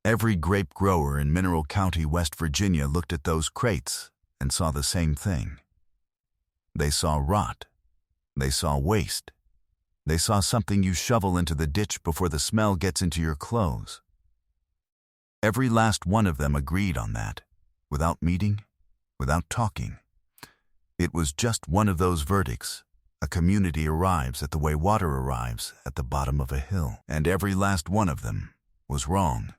Every grape grower in Mineral County, West Virginia looked at those crates and saw the same thing. They saw rot. They saw waste. They saw something you shovel into the ditch before the smell gets into your clothes. Every last one of them agreed on that, without meeting, without talking. It was just one of those verdicts. A community arrives at the way water arrives at the bottom of a hill, and every last one of them was wrong.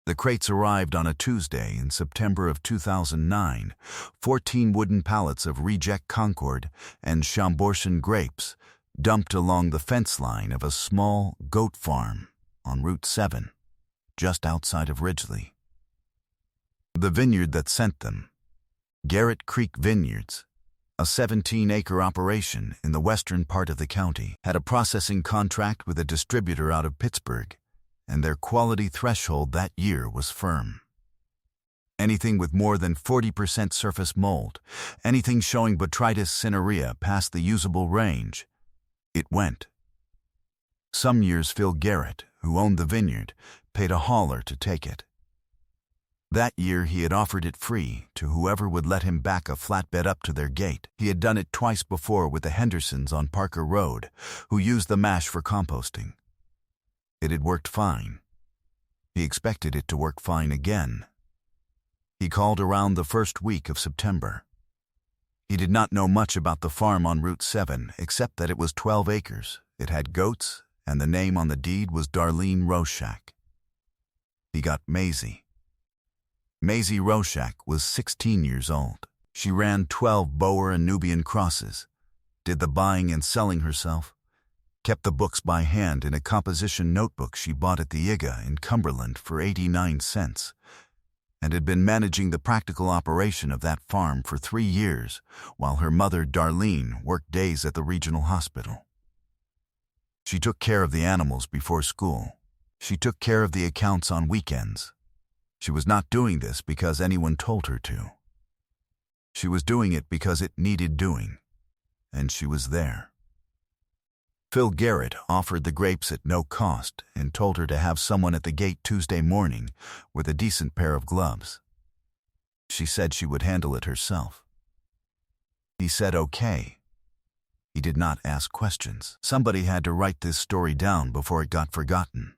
The crates arrived on a Tuesday in September of 2009, 14 wooden pallets of reject Concord and Chambourchin grapes dumped along the fence line of a small goat farm on Route 7, just outside of Ridgely. The vineyard that sent them, Garrett Creek Vineyards, a 17-acre operation in the western part of the county, had a processing contract with a distributor out of Pittsburgh, and their quality threshold that year was firm. Anything with more than 40% surface mold, anything showing Botrytis cinerea past the usable range, it went. Some years Phil Garrett, who owned the vineyard, paid a hauler to take it. That year he had offered it free to whoever would let him back a flatbed up to their gate. He had done it twice before with the Hendersons on Parker Road, who used the mash for composting. It had worked fine. He expected it to work fine again. He called around the first week of September. He did not know much about the farm on Route 7, except that it was 12 acres. It had goats, and the name on the deed was Darlene Roshak. He got Maisie. Maisie Roshak was 16 years old. She ran 12 Boer and Nubian crosses, did the buying and selling herself, kept the books by hand in a composition notebook she bought at the IGA in Cumberland for 89 cents, and had been managing the practical operation of that farm for 3 years, while her mother, Darlene, worked days at the regional hospital. She took care of the animals before school. She took care of the accounts on weekends. She was not doing this because anyone told her to. She was doing it because it needed doing, and she was there. Phil Garrett offered the grapes at no cost and told her to have someone at the gate Tuesday morning with a decent pair of gloves. She said she would handle it herself. He said okay. He did not ask questions. Somebody had to write this story down before it got forgotten.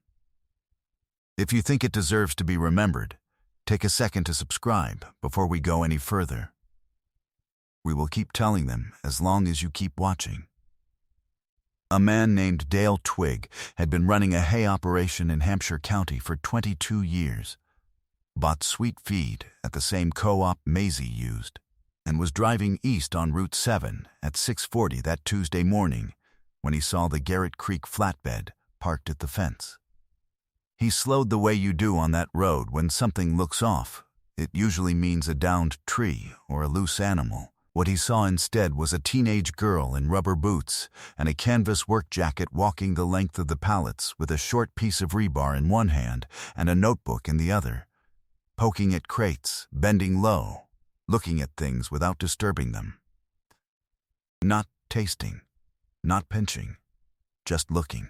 If you think it deserves to be remembered, take a second to subscribe before we go any further. We will keep telling them as long as you keep watching. A man named Dale Twigg had been running a hay operation in Hampshire County for 22 years, bought sweet feed at the same co-op Maisie used, and was driving east on Route 7 at 6:40 that Tuesday morning when he saw the Garrett Creek flatbed parked at the fence. He slowed the way you do on that road when something looks off. It usually means a downed tree or a loose animal. What he saw instead was a teenage girl in rubber boots and a canvas work jacket walking the length of the pallets with a short piece of rebar in one hand and a notebook in the other, poking at crates, bending low, looking at things without disturbing them. Not tasting, not pinching, just looking.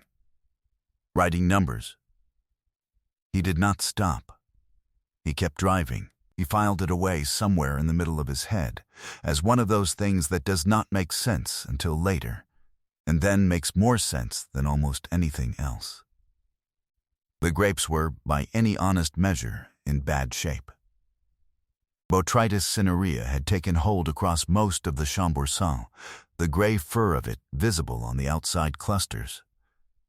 Writing numbers. He did not stop. He kept driving. He filed it away somewhere in the middle of his head, as one of those things that does not make sense until later, and then makes more sense than almost anything else. The grapes were, by any honest measure, in bad shape. Botrytis cinerea had taken hold across most of the Chambourcin, the gray fur of it visible on the outside clusters,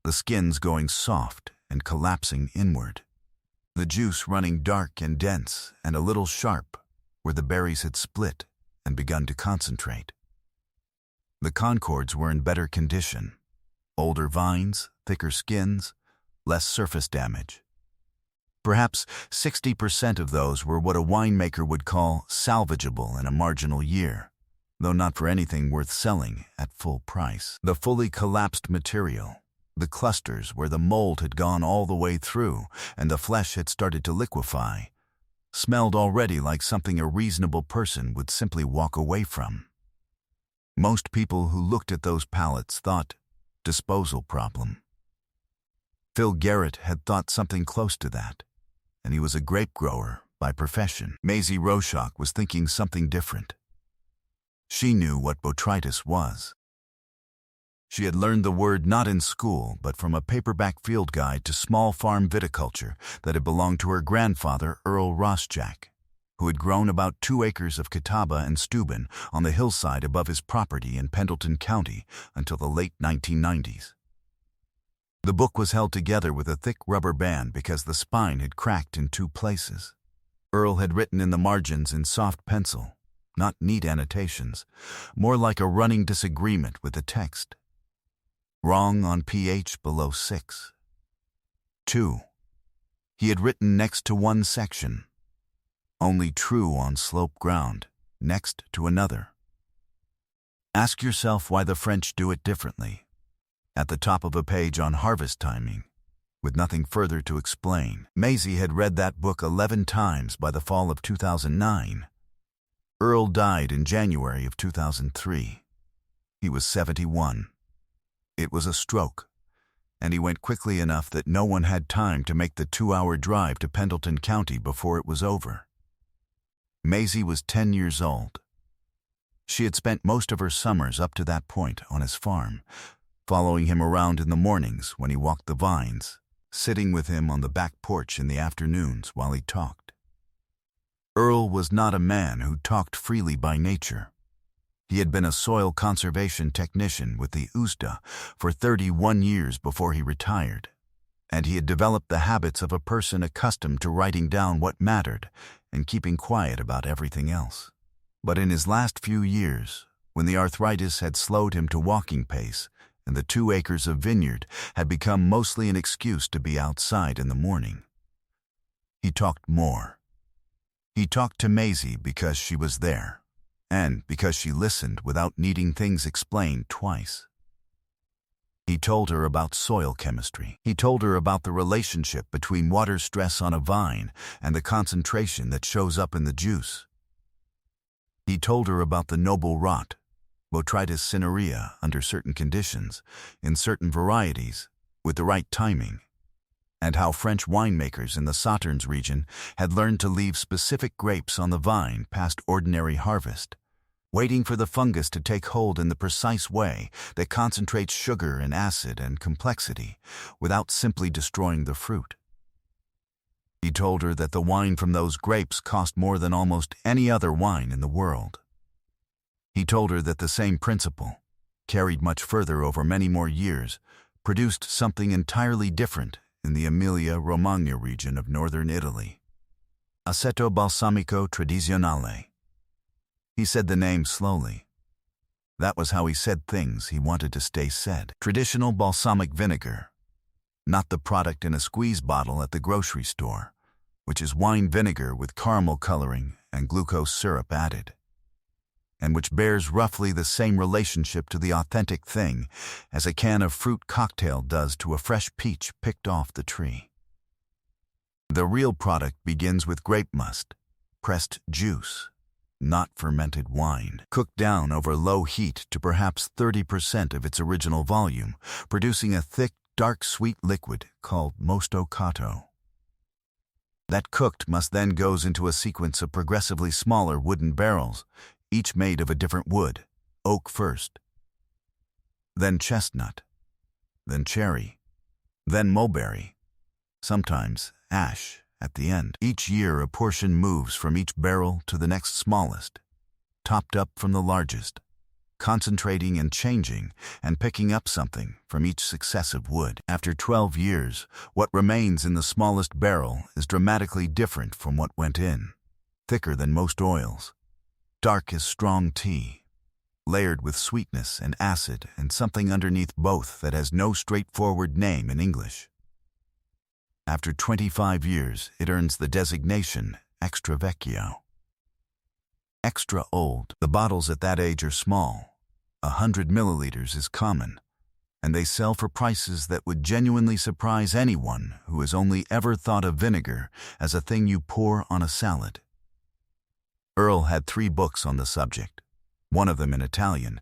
the skins going soft and collapsing inward, the juice running dark and dense and a little sharp where the berries had split and begun to concentrate. The Concords were in better condition, older vines, thicker skins, less surface damage. Perhaps 60% of those were what a winemaker would call salvageable in a marginal year, though not for anything worth selling at full price. The fully collapsed material, the clusters where the mold had gone all the way through and the flesh had started to liquefy, smelled already like something a reasonable person would simply walk away from. Most people who looked at those pallets thought, disposal problem. Phil Garrett had thought something close to that. and he was a grape grower by profession. Maisie Rochock was thinking something different. She knew what botrytis was. She had learned the word not in school, but from a paperback field guide to small farm viticulture that had belonged to her grandfather, Earl Rossjack, who had grown about 2 acres of Catawba and Steuben on the hillside above his property in Pendleton County until the late 1990s. The book was held together with a thick rubber band because the spine had cracked in 2 places. Earl had written in the margins in soft pencil, not neat annotations, more like a running disagreement with the text. Wrong on pH below 6. 2. He had written next to one section. Only true on slope ground, next to another. Ask yourself why the French do it differently. At the top of a page on harvest timing, with nothing further to explain. Maisie had read that book 11 times by the fall of 2009. Earl died in January of 2003. He was 71. It was a stroke, and he went quickly enough that no one had time to make the 2-hour drive to Pendleton County before it was over. Maisie was 10 years old. She had spent most of her summers up to that point on his farm, following him around in the mornings when he walked the vines, sitting with him on the back porch in the afternoons while he talked. Earl was not a man who talked freely by nature. He had been a soil conservation technician with the USDA for 31 years before he retired, and he had developed the habits of a person accustomed to writing down what mattered and keeping quiet about everything else. But in his last few years, when the arthritis had slowed him to walking pace and the 2 acres of vineyard had become mostly an excuse to be outside in the morning, he talked more. He talked to Maisie because she was there, and because she listened without needing things explained twice. He told her about soil chemistry. He told her about the relationship between water stress on a vine and the concentration that shows up in the juice. He told her about the noble rot, Botrytis cinerea, under certain conditions, in certain varieties, with the right timing, and how French winemakers in the Sauternes region had learned to leave specific grapes on the vine past ordinary harvest, waiting for the fungus to take hold in the precise way that concentrates sugar and acid and complexity without simply destroying the fruit. He told her that the wine from those grapes cost more than almost any other wine in the world. He told her that the same principle, carried much further over many more years, produced something entirely different in the Emilia-Romagna region of northern Italy. Aceto balsamico tradizionale. He said the name slowly. That was how he said things he wanted to stay said. Traditional balsamic vinegar, not the product in a squeeze bottle at the grocery store, which is wine vinegar with caramel coloring and glucose syrup added, and which bears roughly the same relationship to the authentic thing as a can of fruit cocktail does to a fresh peach picked off the tree. The real product begins with grape must, pressed juice, not fermented wine, cooked down over low heat to perhaps 30% of its original volume, producing a thick, dark, sweet liquid called mosto cotto. That cooked must then goes into a sequence of progressively smaller wooden barrels, each made of a different wood, oak first, then chestnut, then cherry, then mulberry, sometimes ash at the end. Each year a portion moves from each barrel to the next smallest, topped up from the largest, concentrating and changing and picking up something from each successive wood. After 12 years, what remains in the smallest barrel is dramatically different from what went in, thicker than most oils, dark as strong tea, layered with sweetness and acid and something underneath both that has no straightforward name in English. After 25 years, it earns the designation extra vecchio. Extra old. The bottles at that age are small. 100 milliliters is common, and they sell for prices that would genuinely surprise anyone who has only ever thought of vinegar as a thing you pour on a salad. Earl had 3 books on the subject, one of them in Italian,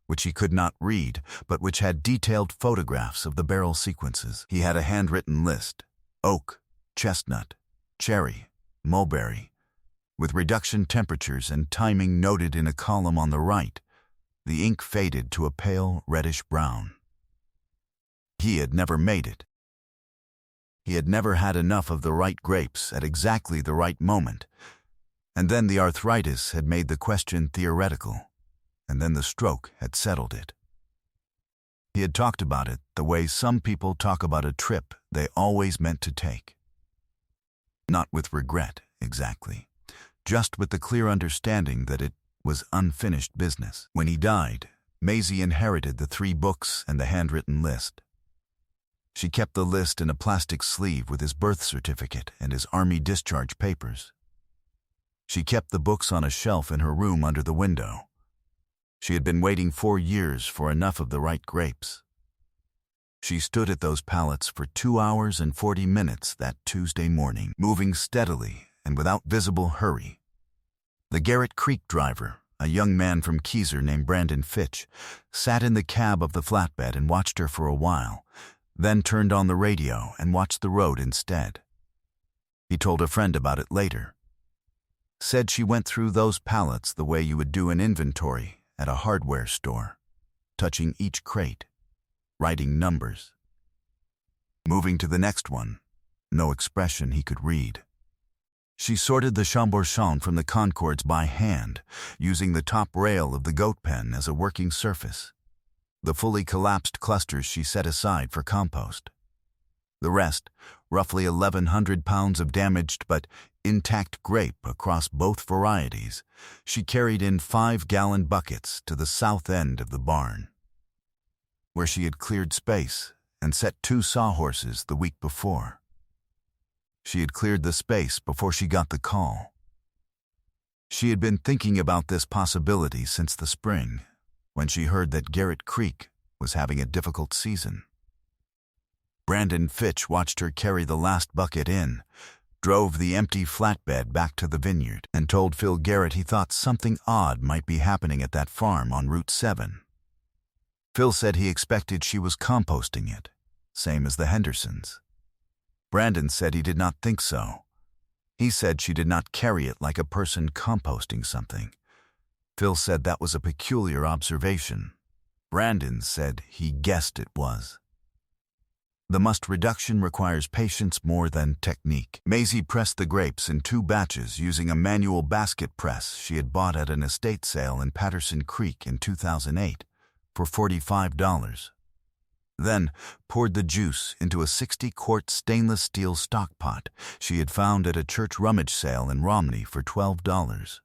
which he could not read, but which had detailed photographs of the barrel sequences. He had a handwritten list: oak, chestnut, cherry, mulberry, with reduction temperatures and timing noted in a column on the right. The ink faded to a pale reddish brown. He had never made it. He had never had enough of the right grapes at exactly the right moment. And then the arthritis had made the question theoretical, and then the stroke had settled it. He had talked about it the way some people talk about a trip they always meant to take. Not with regret, exactly, just with the clear understanding that it was unfinished business. When he died, Maisie inherited the 3 books and the handwritten list. She kept the list in a plastic sleeve with his birth certificate and his army discharge papers. She kept the books on a shelf in her room under the window. She had been waiting 4 years for enough of the right grapes. She stood at those pallets for 2 hours and 40 minutes that Tuesday morning, moving steadily and without visible hurry. The Garrett Creek driver, a young man from Keezer named Brandon Fitch, sat in the cab of the flatbed and watched her for a while, then turned on the radio and watched the road instead. He told a friend about it later. Said she went through those pallets the way you would do an inventory at a hardware store, touching each crate, writing numbers. Moving to the next one, no expression he could read. She sorted the Chambourchamp from the Concords by hand, using the top rail of the goat pen as a working surface. The fully collapsed clusters she set aside for compost. The rest, roughly 1,100 pounds of damaged but intact grape across both varieties, she carried in 5-gallon buckets to the south end of the barn, where she had cleared space and set 2 sawhorses the week before. She had cleared the space before she got the call. She had been thinking about this possibility since the spring, when she heard that Garrett Creek was having a difficult season. Brandon Fitch watched her carry the last bucket in, drove the empty flatbed back to the vineyard, and told Phil Garrett he thought something odd might be happening at that farm on Route 7. Phil said he expected she was composting it, same as the Hendersons. Brandon said he did not think so. He said she did not carry it like a person composting something. Phil said that was a peculiar observation. Brandon said he guessed it was. The must reduction requires patience more than technique. Maisie pressed the grapes in 2 batches using a manual basket press she had bought at an estate sale in Patterson Creek in 2008 for $45. Then poured the juice into a 60-quart stainless steel stockpot she had found at a church rummage sale in Romney for $12.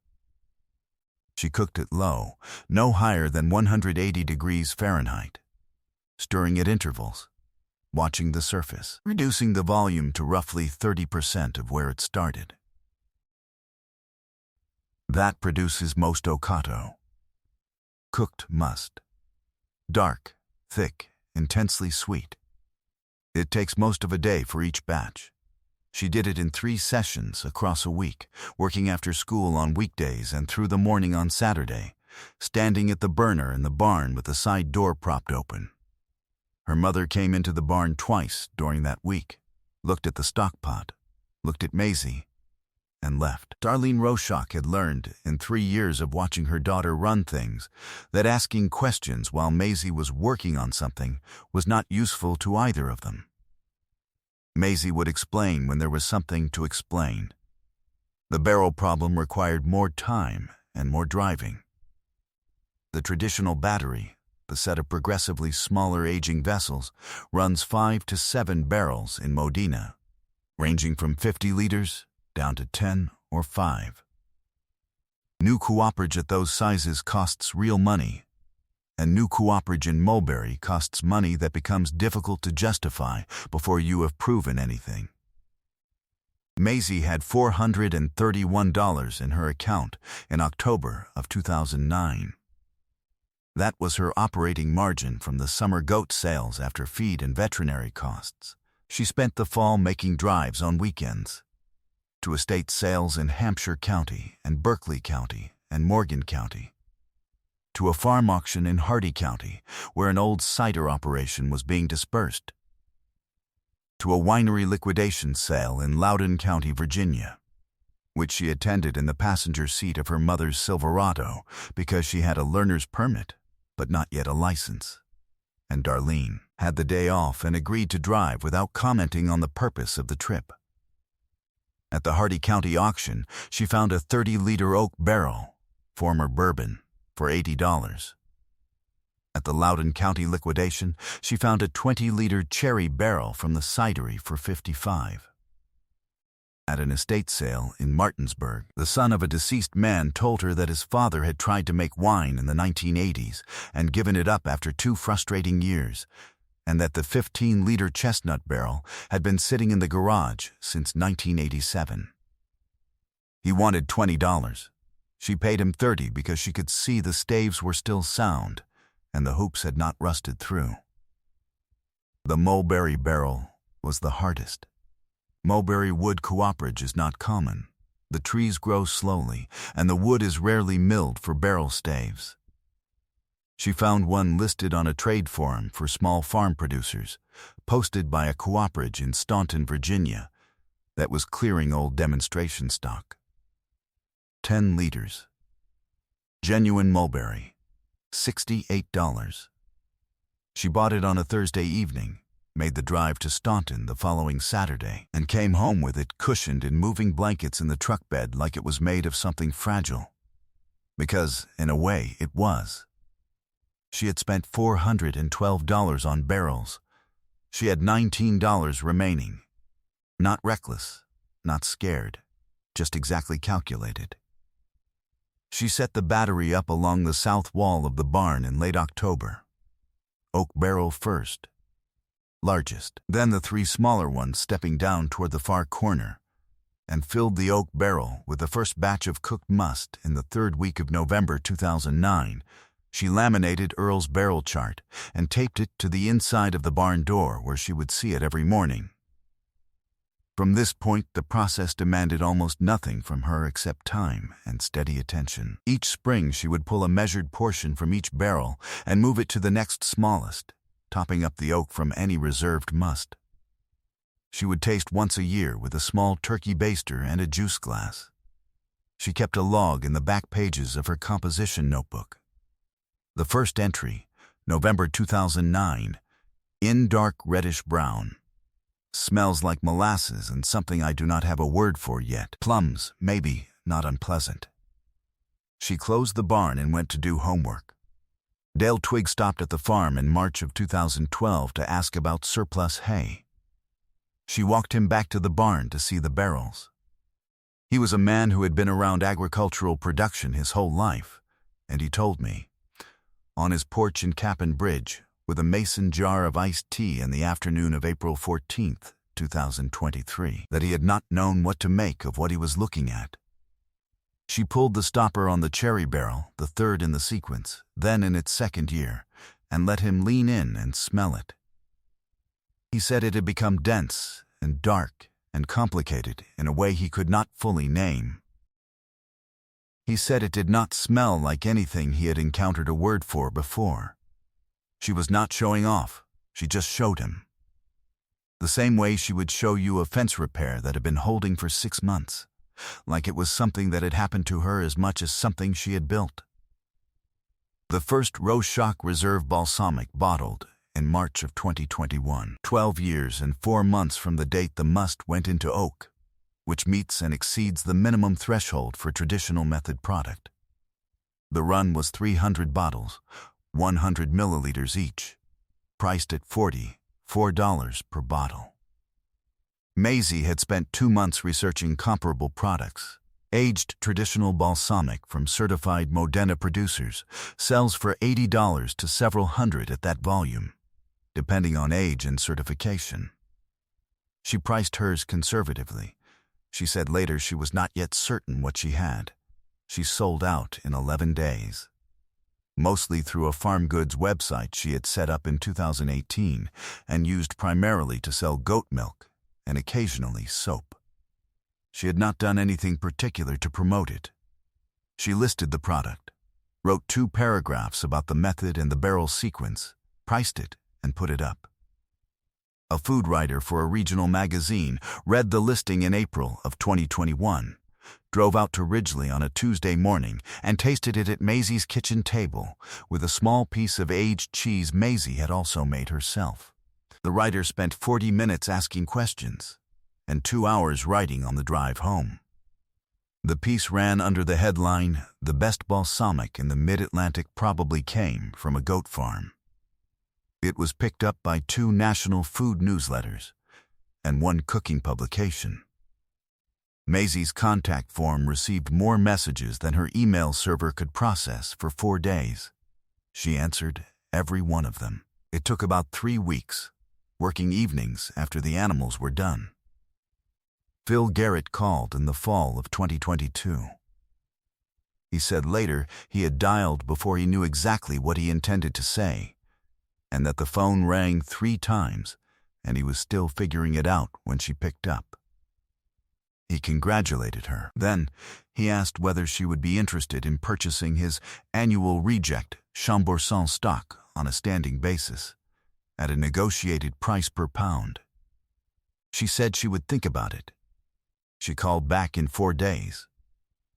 She cooked it low, no higher than 180 degrees Fahrenheit, stirring at intervals, watching the surface, reducing the volume to roughly 30% of where it started. That produces Mosto Cotto. Cooked must. Dark, thick, intensely sweet. It takes most of a day for each batch. She did it in 3 sessions across a week, working after school on weekdays and through the morning on Saturday, standing at the burner in the barn with the side door propped open. Her mother came into the barn twice during that week, looked at the stockpot, looked at Maisie, and left. Darlene Roshak had learned, in 3 years of watching her daughter run things, that asking questions while Maisie was working on something was not useful to either of them. Maisie would explain when there was something to explain. The barrel problem required more time and more driving. The traditional battery, the set of progressively smaller aging vessels, runs 5 to 7 barrels in Modena, ranging from 50 liters down to 10 or 5. New cooperage at those sizes costs real money, and new cooperage in Mulberry costs money that becomes difficult to justify before you have proven anything. Maisie had $431 in her account in October of 2009. That was her operating margin from the summer goat sales after feed and veterinary costs. She spent the fall making drives on weekends to estate sales in Hampshire County and Berkeley County and Morgan County, to a farm auction in Hardy County where an old cider operation was being dispersed, to a winery liquidation sale in Loudoun County, Virginia, which she attended in the passenger seat of her mother's Silverado because she had a learner's permit, but not yet a license. And Darlene had the day off and agreed to drive without commenting on the purpose of the trip. At the Hardy County auction, she found a 30-liter oak barrel, former bourbon, for $80. At the Loudoun County liquidation, she found a 20-liter cherry barrel from the cidery for $55. At an estate sale in Martinsburg, the son of a deceased man told her that his father had tried to make wine in the 1980s and given it up after 2 frustrating years, and that the 15-liter chestnut barrel had been sitting in the garage since 1987. He wanted $20. She paid him $30 because she could see the staves were still sound and the hoops had not rusted through. The mulberry barrel was the hardest. Mulberry wood cooperage is not common. The trees grow slowly, and the wood is rarely milled for barrel staves. She found one listed on a trade forum for small farm producers, posted by a cooperage in Staunton, Virginia, that was clearing old demonstration stock. 10 liters. Genuine mulberry. $68. She bought it on a Thursday evening, made the drive to Staunton the following Saturday, and came home with it cushioned in moving blankets in the truck bed like it was made of something fragile. Because, in a way, it was. She had spent $412 on barrels. She had $19 remaining. Not reckless, not scared, just exactly calculated. She set the battery up along the south wall of the barn in late October. Oak barrel first. Largest, then the 3 smaller ones stepping down toward the far corner, and filled the oak barrel with the first batch of cooked must in the 3rd week of November 2009. She laminated Earl's barrel chart and taped it to the inside of the barn door where she would see it every morning. From this point, the process demanded almost nothing from her except time and steady attention. Each spring, she would pull a measured portion from each barrel and move it to the next smallest, topping up the oak from any reserved must. She would taste once a year with a small turkey baster and a juice glass. She kept a log in the back pages of her composition notebook. The first entry, November 2009, in dark reddish brown. Smells like molasses and something I do not have a word for yet. Plums, maybe, not unpleasant. She closed the barn and went to do homework. Dale Twigg stopped at the farm in March of 2012 to ask about surplus hay. She walked him back to the barn to see the barrels. He was a man who had been around agricultural production his whole life, and he told me, on his porch in Capon Bridge, with a mason jar of iced tea in the afternoon of April 14, 2023, that he had not known what to make of what he was looking at. She pulled the stopper on the cherry barrel, the 3rd in the sequence, then in its 2nd year, and let him lean in and smell it. He said it had become dense and dark and complicated in a way he could not fully name. He said it did not smell like anything he had encountered a word for before. She was not showing off, she just showed him. The same way she would show you a fence repair that had been holding for 6 months, like it was something that had happened to her as much as something she had built. The first Rorschach Reserve Balsamic bottled in March of 2021, 12 years and 4 months from the date the must went into oak, which meets and exceeds the minimum threshold for traditional method product. The run was 300 bottles, 100 milliliters each, priced at $44 per bottle. Maisie had spent 2 months researching comparable products. Aged traditional balsamic from certified Modena producers sells for $80 to several hundred at that volume, depending on age and certification. She priced hers conservatively. She said later she was not yet certain what she had. She sold out in 11 days. Mostly through a farm goods website she had set up in 2018 and used primarily to sell goat milk and occasionally soap. She had not done anything particular to promote it. She listed the product, wrote 2 paragraphs about the method and the barrel sequence, priced it, and put it up. A food writer for a regional magazine read the listing in April of 2021, drove out to Ridgely on a Tuesday morning, and tasted it at Maisie's kitchen table with a small piece of aged cheese Maisie had also made herself. The writer spent 40 minutes asking questions and 2 hours writing on the drive home. The piece ran under the headline, "The best balsamic in the mid-Atlantic probably came from a goat farm." It was picked up by 2 national food newsletters and 1 cooking publication. Maisie's contact form received more messages than her email server could process for 4 days. She answered every one of them. It took about 3 weeks, working evenings after the animals were done. Phil Garrett called in the fall of 2022. He said later he had dialed before he knew exactly what he intended to say, and that the phone rang 3 times, and he was still figuring it out when she picked up. He congratulated her. Then he asked whether she would be interested in purchasing his annual reject Chambourcin stock on a standing basis, at a negotiated price per pound. She said she would think about it. She called back in 4 days.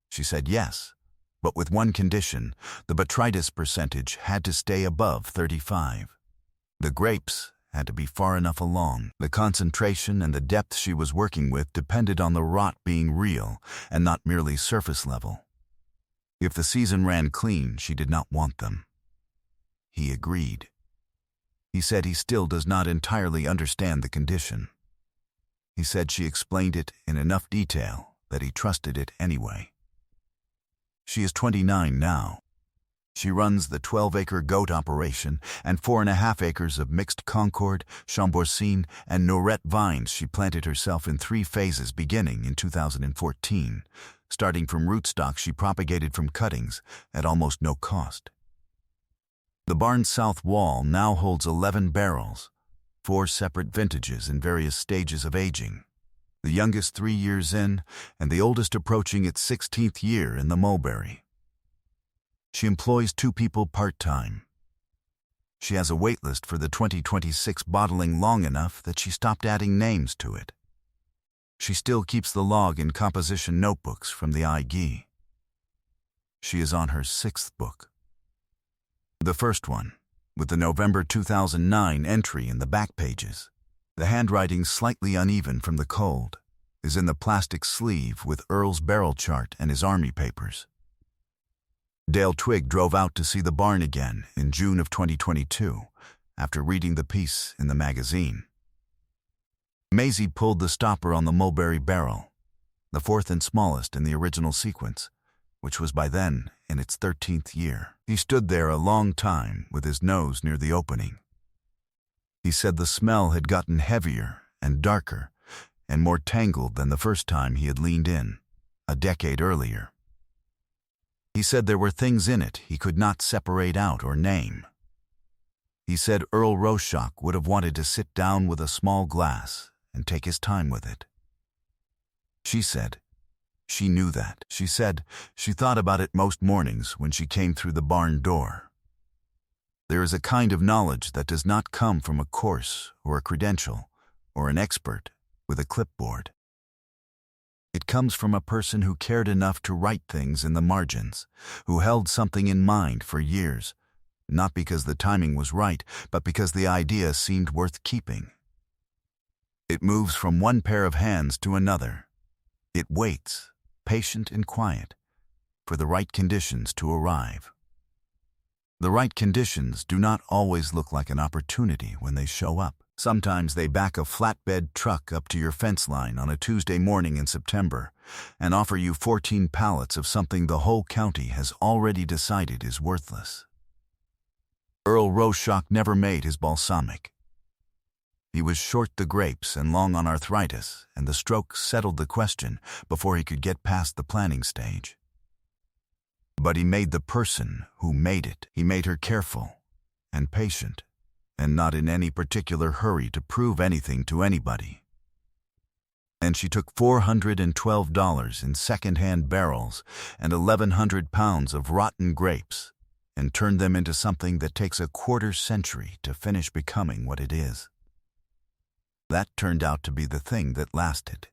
She said yes, but with one condition: the botrytis percentage had to stay above 35. The grapes had to be far enough along. The concentration and the depth she was working with depended on the rot being real and not merely surface level. If the season ran clean, she did not want them. He agreed. He said he still does not entirely understand the condition. He said she explained it in enough detail that he trusted it anyway. She is 29 now. She runs the 12-acre goat operation and 4.5 acres of mixed Concord, Chambourcin, and Nourette vines she planted herself in 3 phases beginning in 2014, starting from rootstock she propagated from cuttings at almost no cost. The barn's south wall now holds 11 barrels, 4 separate vintages in various stages of aging, the youngest 3 years in and the oldest approaching its 16th year in the mulberry. She employs 2 people part-time. She has a waitlist for the 2026 bottling long enough that she stopped adding names to it. She still keeps the log in composition notebooks from the IG. She is on her 6th book. The first one, with the November 2009 entry in the back pages. The handwriting slightly uneven from the cold, is in the plastic sleeve with Earl's barrel chart and his army papers. Dale Twigg drove out to see the barn again in June of 2022, after reading the piece in the magazine. Maisie pulled the stopper on the mulberry barrel, the 4th and smallest in the original sequence, which was by then in its 13th year. He stood there a long time with his nose near the opening. He said the smell had gotten heavier and darker and more tangled than the first time he had leaned in, a decade earlier. He said there were things in it he could not separate out or name. He said Earl Roshock would have wanted to sit down with a small glass and take his time with it. She said she knew that. She said she thought about it most mornings when she came through the barn door. There is a kind of knowledge that does not come from a course or a credential or an expert with a clipboard. It comes from a person who cared enough to write things in the margins, who held something in mind for years, not because the timing was right, but because the idea seemed worth keeping. It moves from one pair of hands to another. It waits, patient and quiet, for the right conditions to arrive. The right conditions do not always look like an opportunity when they show up. Sometimes they back a flatbed truck up to your fence line on a Tuesday morning in September and offer you 14 pallets of something the whole county has already decided is worthless. Earl Roshock never made his balsamic. He was short the grapes and long on arthritis, and the stroke settled the question before he could get past the planning stage. But he made the person who made it. He made her careful and patient, and not in any particular hurry to prove anything to anybody. And she took $412 in second-hand barrels and 1,100 pounds of rotten grapes and turned them into something that takes a quarter century to finish becoming what it is. That turned out to be the thing that lasted.